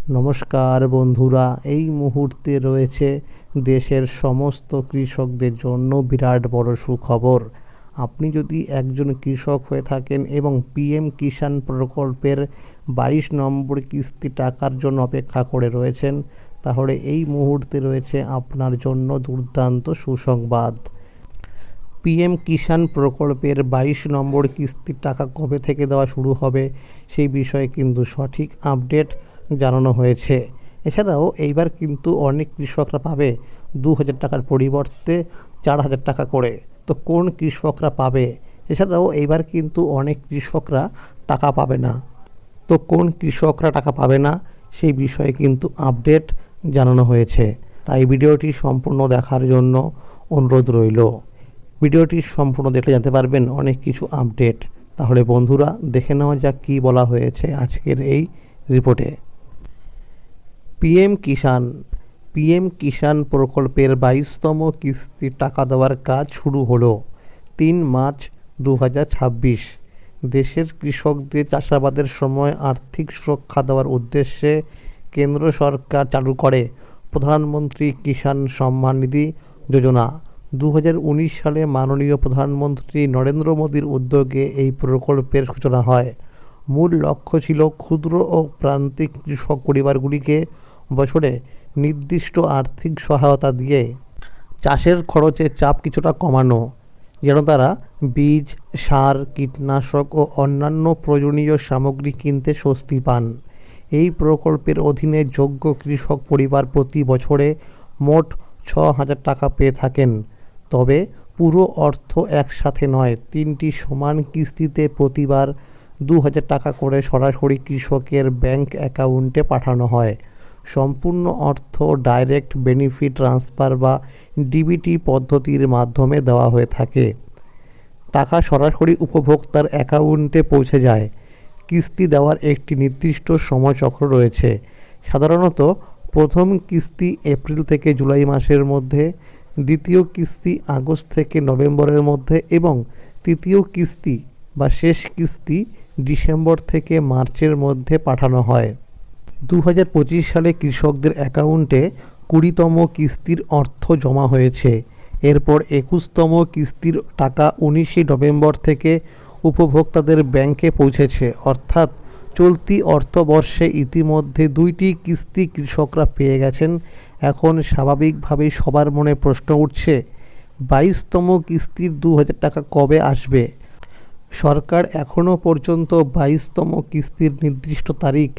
নমস্কার বন্ধুরা, এই মুহূর্তে রয়েছে দেশের সমস্ত কৃষকদের জন্য বিরাট বড় সুখবর। আপনি যদি একজন কৃষক হয়ে থাকেন এবং পিএম কিষাণ প্রকল্পের 22 নম্বর কিস্তি টাকার জন্য অপেক্ষা করে রয়েছেন, তাহলে এই মুহূর্তে রয়েছে আপনার জন্য দুর্দান্ত সুসংবাদ। পিএম কিষাণ প্রকল্পের 22 নম্বর কিস্তির টাকা কবে থেকে দেওয়া শুরু হবে সেই বিষয়ে কিন্তু সঠিক আপডেট জানানো হয়েছে। এছাড়াও এইবার কিন্তু অনেক কৃষকরা পাবে 2,000 টাকার পরিবর্তে 4,000 টাকা করে। তো কোন কৃষকরা পাবে? এছাড়াও এইবার কিন্তু অনেক কৃষকরা টাকা পাবে না। তো কোন কৃষকরা টাকা পাবে না সেই বিষয়ে কিন্তু আপডেট জানানো হয়েছে। তাই ভিডিওটি সম্পূর্ণ দেখার জন্য অনুরোধ রইল। ভিডিওটি সম্পূর্ণ দেখলে জানতে পারবেন অনেক কিছু আপডেট। তাহলে বন্ধুরা, দেখে নেওয়া যাক কী বলা হয়েছে আজকের এই রিপোর্টে। পিএম কিষাণ প্রকল্পের 22তম কিস্তির টাকা দেওয়ার কাজ শুরু হলো 3 মার্চ 2026। দেশের কৃষকদের চাষাবাদের সময় আর্থিক সুরক্ষা দেওয়ার উদ্দেশ্যে কেন্দ্র সরকার চালু করে প্রধানমন্ত্রী কিষাণ সম্মান নিধি যোজনা। 2019 সালে মাননীয় প্রধানমন্ত্রী নরেন্দ্র মোদীর উদ্যোগে এই প্রকল্পের সূচনা হয়। মূল লক্ষ্য ছিল ক্ষুদ্র ও প্রান্তিক কৃষক পরিবারগুলিকে বছরে নির্দিষ্ট আর্থিক সহায়তা দিয়ে চাষের খরচের চাপ কিছুটা কমানো, যেন তারা বীজ, সার, কীটনাশক ও অন্যান্য প্রয়োজনীয় সামগ্রী কিনতে স্বস্তি পান। এই প্রকল্পের অধীনে যোগ্য কৃষক পরিবার প্রতি বছরে মোট 6,000 টাকা পেয়ে থাকেন। তবে পুরো অর্থ একসাথে নয়, 3টি সমান কিস্তিতে প্রতিবার 2,000 টাকা করে সরাসরি কৃষকের ব্যাংক অ্যাকাউন্টে পাঠানো হয়। সম্পূর্ণ অর্থ ডাইরেক্ট বেনিফিট ট্রান্সফার বা ডিবিটি পদ্ধতির মাধ্যমে দেওয়া হয়ে থাকে। টাকা সরাসরি উপভোক্তার অ্যাকাউন্টে পৌঁছে যায়। কিস্তি দেওয়ার একটি নির্দিষ্ট সময়চক্র রয়েছে। সাধারণত প্রথম কিস্তি এপ্রিল থেকে জুলাই মাসের মধ্যে, দ্বিতীয় কিস্তি আগস্ট থেকে নভেম্বরের মধ্যে এবং তৃতীয় কিস্তি বা শেষ কিস্তি ডিসেম্বর থেকে মার্চের মধ্যে পাঠানো হয়। 2025 সালে কৃষকদের অ্যাকাউন্টে 20তম কিস্তির অর্থ জমা হয়েছে। এরপর 21তম কিস্তির টাকা 19 নভেম্বর থেকে উপভোক্তাদের ব্যাংকে পৌঁছেছে। অর্থাৎ চলতি অর্থবর্ষে ইতিমধ্যে 2টি কিস্তি কৃষকরা পেয়ে গেছেন। এখন স্বাভাবিকভাবেই সবার মনে প্রশ্ন উঠছে, 22তম কিস্তির 2,000 টাকা কবে আসবে? সরকার এখনও পর্যন্ত 22তম কিস্তির নির্দিষ্ট তারিখ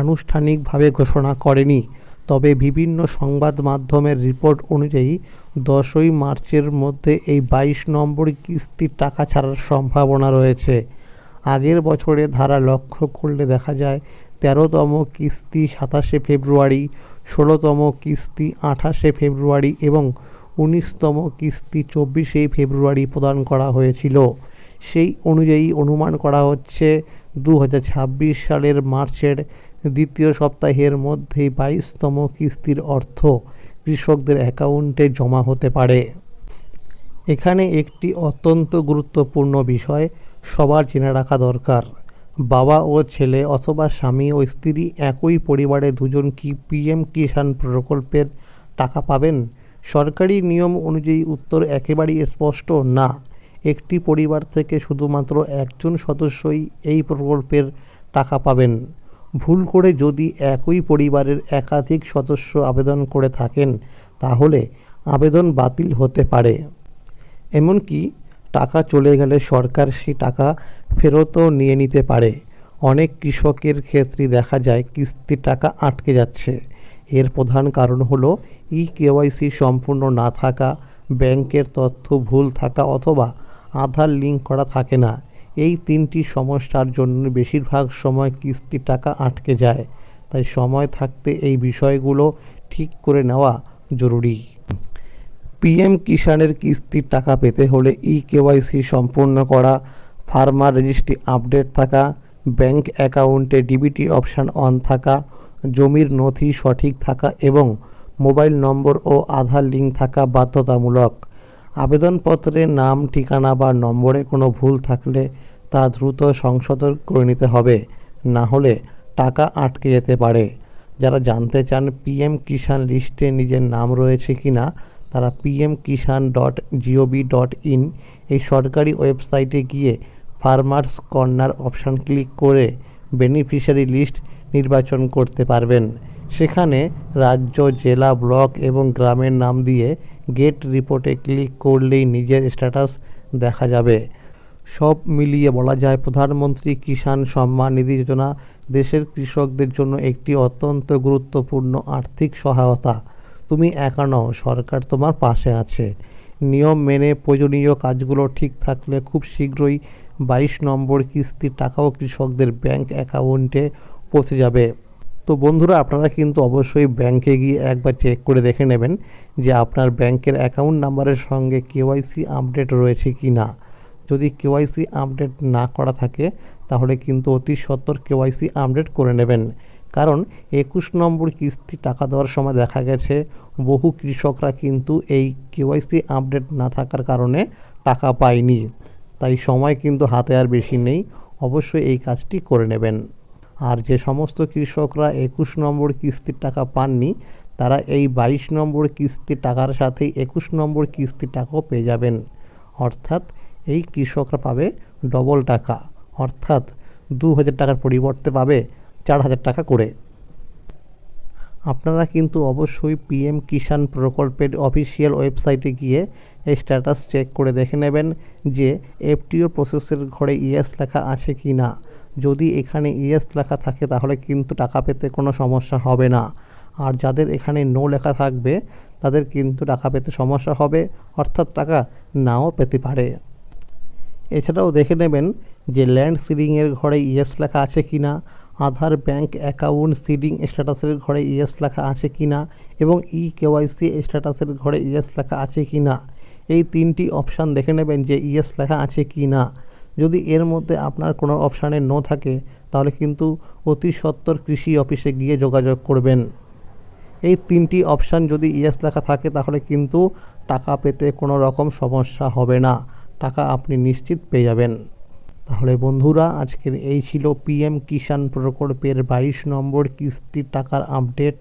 আনুষ্ঠানিকভাবে ঘোষণা করেনি। তবে বিভিন্ন সংবাদ মাধ্যমের রিপোর্ট অনুযায়ী 10ই মার্চের মধ্যে এই 22 নম্বর কিস্তির টাকা ছাড়ার সম্ভাবনা রয়েছে। আগের বছরে ধারা লক্ষ্য করলে দেখা যায় 13তম কিস্তি 27শে ফেব্রুয়ারি, 16তম কিস্তি 28শে ফেব্রুয়ারি এবং 19তম কিস্তি 24শে ফেব্রুয়ারি প্রদান করা হয়েছিল। সেই অনুযায়ী অনুমান করা হচ্ছে 2026 সালের মার্চের দ্বিতীয় সপ্তাহের মধ্যেই 22তম কিস্তির অর্থ কৃষকদের অ্যাকাউন্টে জমা হতে পারে। এখানে একটি অত্যন্ত গুরুত্বপূর্ণ বিষয় সবার জেনে রাখা দরকার। বাবা ও ছেলে অথবা স্বামী ও স্ত্রী একই পরিবারে দুজন কি পিএম কিষাণ প্রকল্পের টাকা পাবেন? সরকারি নিয়ম অনুযায়ী উত্তর একেবারেই স্পষ্ট না। একটি পরিবার থেকে শুধুমাত্র একজন সদস্যই এই প্রকল্পের টাকা পাবেন। ভুল করে যদি একই পরিবারের একাধিক সদস্য আবেদন করে থাকেন, তাহলে আবেদন বাতিল হতে পারে। এমনকি টাকা চলে গেলে সরকার সেই টাকা ফেরতও নিয়ে নিতে পারে। অনেক কৃষকের ক্ষেত্রে দেখা যায় কিস্তির টাকা আটকে যাচ্ছে। এর প্রধান কারণ হলো কেওয়াইসি সম্পূর্ণ না থাকা, ব্যাংকের তথ্য ভুল থাকা অথবা আধার লিঙ্ক করা থাকে না। এই 3টি সমস্যার জন্য বেশিরভাগ সময় কিস্তির টাকা আটকে যায়। তাই সময় থাকতে এই বিষয়গুলো ঠিক করে নেওয়া জরুরি। পিএম কিষাণের কিস্তির টাকা পেতে হলে কেওয়াইসি সম্পূর্ণ করা, ফার্মার রেজিস্ট্রি আপডেট থাকা, ব্যাংক অ্যাকাউন্টে ডিবিটি অপশান অন থাকা, জমির নথি সঠিক থাকা এবং মোবাইল নম্বর ও আধার লিঙ্ক থাকা বাধ্যতামূলক। আবেদনপত্রে নাম, ঠিকানা বা নম্বরে কোনো ভুল থাকলে তা দ্রুত সংশোধন করে নিতে হবে, না হলে টাকা আটকে যেতে পারে। যারা জানতে চান পিএম কিষাণ লিস্টে নিজের নাম রয়েছে কিনা, তারা pmkishan.gov.in এই সরকারি ওয়েবসাইটে গিয়ে ফার্মার্স কর্নার অপশান ক্লিক করে বেনিফিশিয়ারি লিস্ট নির্বাচন করতে পারবেন। সেখানে রাজ্য, জেলা, ব্লক এবং গ্রামের নাম দিয়ে গেট রিপোর্টে ক্লিক করলেই নিজের স্ট্যাটাস দেখা যাবে। সব মিলিয়ে বলা যায় প্রধানমন্ত্রী কিষাণ সম্মান নিধি যোজনা দেশের কৃষকদের জন্য একটি অত্যন্ত গুরুত্বপূর্ণ আর্থিক সহায়তা। তুমি একা নও, সরকার তোমার পাশে আছে। নিয়ম মেনে প্রয়োজনীয় কাজগুলো ঠিক থাকলে খুব শীঘ্রই 22 নম্বর কিস্তির টাকাও কৃষকদের ব্যাংক অ্যাকাউন্টে পৌঁছে যাবে। তো বন্ধুরা, আপনারা কিন্তু অবশ্যই ব্যাংকে গিয়ে একবার চেক করে দেখে নেবেন যে আপনার ব্যাংকের অ্যাকাউন্ট নাম্বারের সঙ্গে কেওয়াইসি আপডেট রয়েছে কি না। যদি কেওয়াইসি আপডেট না করা থাকে তাহলে কিন্তু অতি সত্বর কেওয়াইসি আপডেট করে নেবেন। কারণ 21 নম্বর কিস্তি টাকা দেওয়ার সময় দেখা গেছে বহু কৃষকরা কিন্তু এই কেওয়াইসি আপডেট না থাকার কারণে টাকা পায়নি। তাই সময় কিন্তু হাতে আর বেশি নেই, অবশ্যই এই কাজটি করে নেবেন। আর যে সমস্ত কৃষকরা 21 নম্বর কিস্তির টাকা পাননি, তারা এই 22 নম্বর কিস্তির টাকার সাথেই 21 নম্বর কিস্তির টাকাও পেয়ে যাবেন। অর্থাৎ এই কৃষকরা পাবে ডবল টাকা, অর্থাৎ 2000 টাকার পরিবর্তে পাবে 4000 টাকা করে। আপনারা কিন্তু অবশ্যই পিএম কিষাণ প্রকল্পের অফিসিয়াল ওয়েবসাইটে গিয়ে এই স্ট্যাটাস চেক করে দেখে নেবেন যে এফটিও প্রসেসের ঘরে ইয়েস লেখা আছে কি না। যদি এখানে ইয়েস লেখা থাকে তাহলে কিন্তু টাকা পেতে কোনো সমস্যা হবে না। আর যাদের এখানে নো লেখা থাকবে তাদের কিন্তু টাকা পেতে সমস্যা হবে, অর্থাৎ টাকা নাও পেতে পারে। এছাড়াও দেখে নেবেন যে ল্যান্ড সিডিংয়ের ঘরে ইয়েস লেখা আছে কি না, আধার ব্যাংক অ্যাকাউন্ট সিডিং স্ট্যাটাসের ঘরে ইয়েস লেখা আছে কি না এবং কেওয়াইসি স্ট্যাটাসের ঘরে ইয়েস লেখা আছে কি না। এই 3টি অপশান দেখে নেবেন যে ইয়েস লেখা আছে কি না। যদি এর মধ্যে আপনার কোনো অপশানে নো থাকে তাহলে কিন্তু অতি সত্বর কৃষি অফিসে গিয়ে যোগাযোগ করবেন। এই 3টি অপশান যদি ইয়েস লেখা থাকে তাহলে কিন্তু টাকা পেতে কোনো রকম সমস্যা হবে না, টাকা আপনি নিশ্চিত পেয়ে যাবেন। তাহলে বন্ধুরা, আজকের এই ছিল পিএম কিষাণ প্রকল্পের 22 নম্বর কিস্তির টাকার আপডেট।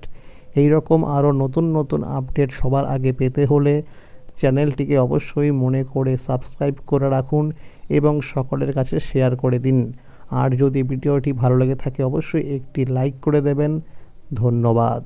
এই রকম আরও নতুন নতুন আপডেট সবার আগে পেতে হলে চ্যানেলটিকে অবশ্যই মনে করে সাবস্ক্রাইব করে রাখুন এবং সকলের কাছে শেয়ার করে দিন। আর যদি ভিডিওটি ভালো লেগে থাকে অবশ্যই একটি লাইক করে দেবেন। ধন্যবাদ।